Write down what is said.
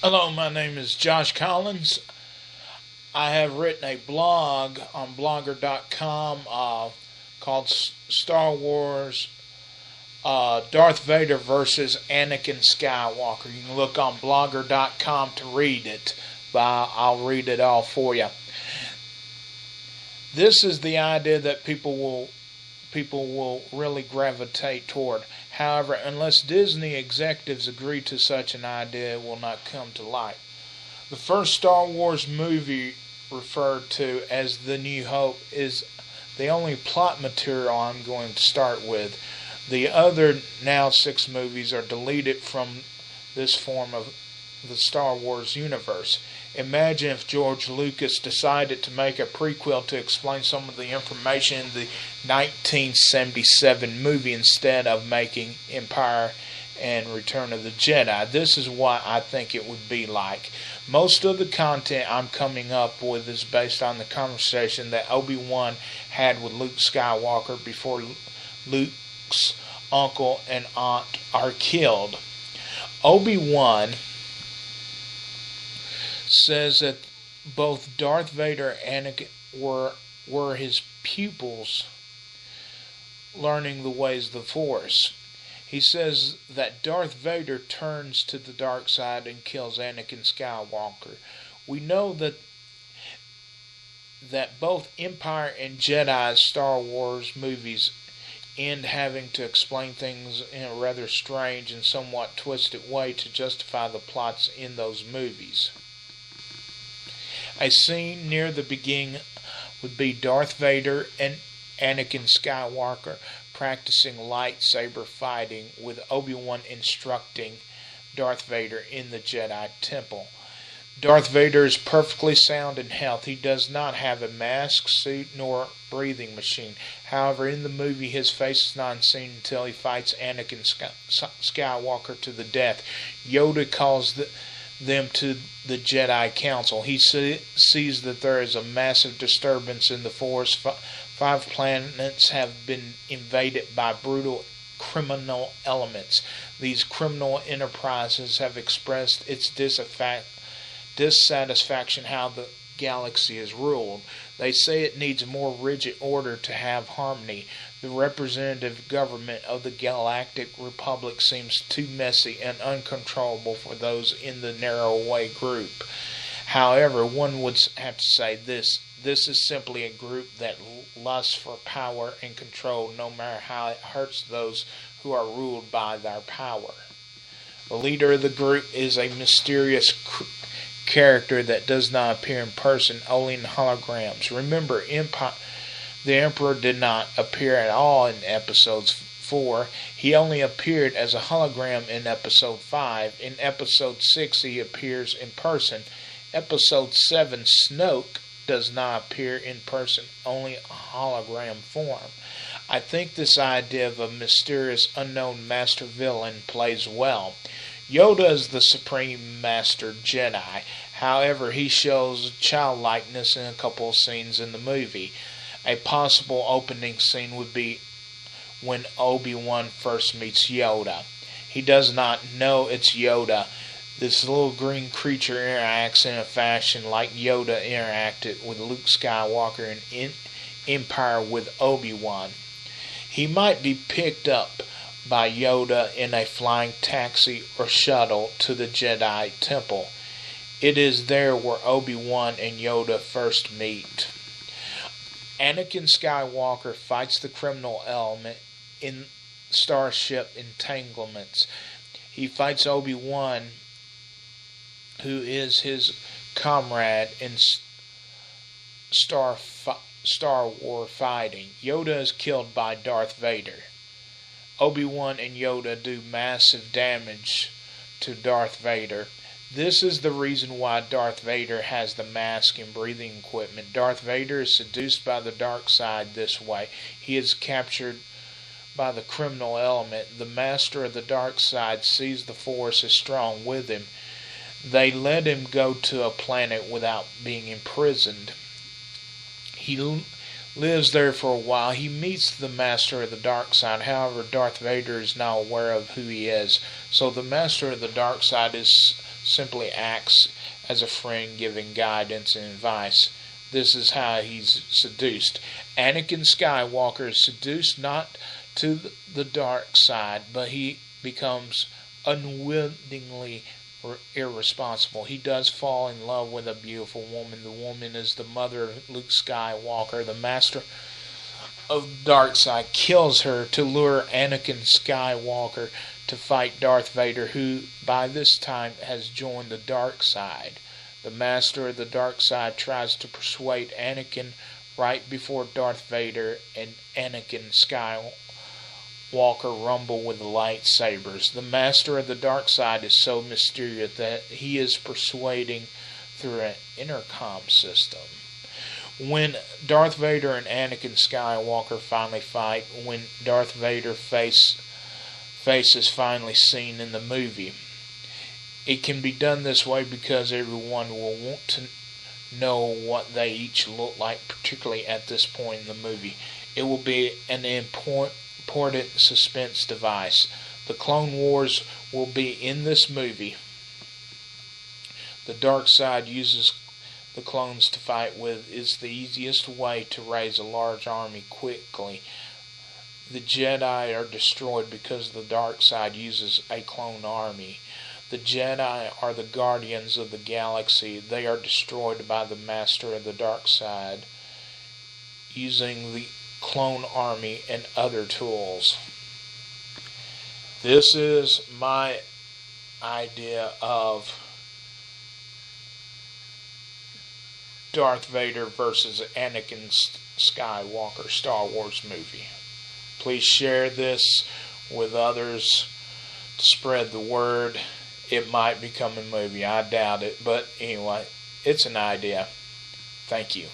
Hello, my name is Josh Collins. I have written a blog on blogger.com called Star Wars Darth Vader versus Anakin Skywalker. You can look on blogger.com to read it, but I'll read it all for you. This is the idea that people will really gravitate toward. However, unless Disney executives agree to such an idea, it will not come to light. The first Star Wars movie, referred to as The New Hope, is the only plot material I'm going to start with. The other now 6 movies are deleted from this form of the Star Wars universe. Imagine if George Lucas decided to make a prequel to explain some of the information in the 1977 movie instead of making Empire and Return of the Jedi. This is what I think it would be like. Most of the content I'm coming up with is based on the conversation that Obi-Wan had with Luke Skywalker before Luke's uncle and aunt are killed. Obi-Wan says that both Darth Vader and Anakin were his pupils learning the ways of the Force. He says that Darth Vader turns to the dark side and kills Anakin Skywalker. We know that both Empire and Jedi Star Wars movies end having to explain things in a rather strange and somewhat twisted way to justify the plots in those movies. A scene near the beginning would be Darth Vader and Anakin Skywalker practicing lightsaber fighting, with Obi-Wan instructing Darth Vader in the Jedi Temple. Darth Vader is perfectly sound in health. He does not have a mask, suit, nor breathing machine. However, in the movie, his face is not seen until he fights Anakin Skywalker to the death. Yoda calls them to the Jedi Council. He sees that there is a massive disturbance in the Force. 5 planets have been invaded by brutal criminal elements. These criminal enterprises have expressed its dissatisfaction how the galaxy is ruled. They say it needs more rigid order to have harmony. The representative government of the Galactic Republic seems too messy and uncontrollable for those in the narrow-way group. However, one would have to say this is simply a group that lusts for power and control, no matter how it hurts those who are ruled by their power. The leader of the group is a mysterious character that does not appear in person, only in holograms. Remember, the Emperor did not appear at all in Episode 4. He only appeared as a hologram in Episode 5. In Episode 6, he appears in person. Episode 7, Snoke does not appear in person, only a hologram form. I think this idea of a mysterious unknown master villain plays well. Yoda is the supreme master Jedi. However, he shows childlikeness in a couple of scenes in the movie. A possible opening scene would be when Obi-Wan first meets Yoda. He does not know it's Yoda. This little green creature interacts in a fashion like Yoda interacted with Luke Skywalker in Empire with Obi-Wan. He might be picked up by Yoda in a flying taxi or shuttle to the Jedi Temple. It is there where Obi-Wan and Yoda first meet. Anakin Skywalker fights the criminal element in starship entanglements. He fights Obi-Wan, who is his comrade in Star War fighting. Yoda is killed by Darth Vader. Obi-Wan and Yoda do massive damage to Darth Vader. This is the reason why Darth Vader has the mask and breathing equipment. Darth Vader is seduced by the dark side this way. He is captured by the criminal element. The master of the dark side sees the Force is strong with him. They let him go to a planet without being imprisoned. He lives there for a while. He meets the master of the dark side. However, Darth Vader is now aware of who he is. So the master of the dark side is simply acts as a friend giving guidance and advice. This is how he's seduced. Anakin Skywalker is seduced not to the dark side, but he becomes unwittingly irresponsible. He does fall in love with a beautiful woman. The woman is the mother of Luke Skywalker. The master of the dark side kills her to lure Anakin Skywalker to fight Darth Vader, who by this time has joined the dark side. The master of the dark side tries to persuade Anakin right before Darth Vader and Anakin Skywalker rumble with the lightsabers. The master of the dark side is so mysterious that he is persuading through an intercom system. When Darth Vader and Anakin Skywalker finally fight, when Darth Vader's face is finally seen in the movie, it can be done this way because everyone will want to know what they each look like, particularly at this point in the movie. It will be an important suspense device. The Clone Wars will be in this movie. The dark side uses the clones to fight with is the easiest way to raise a large army quickly. The Jedi are destroyed because the dark side uses a clone army. The Jedi are the guardians of the galaxy. They are destroyed by the master of the dark side using the clone army and other tools. This is my idea of Darth Vader versus Anakin Skywalker Star Wars movie. Please share this with others to spread the word. It might become a movie. I doubt it. But anyway, it's an idea. Thank you.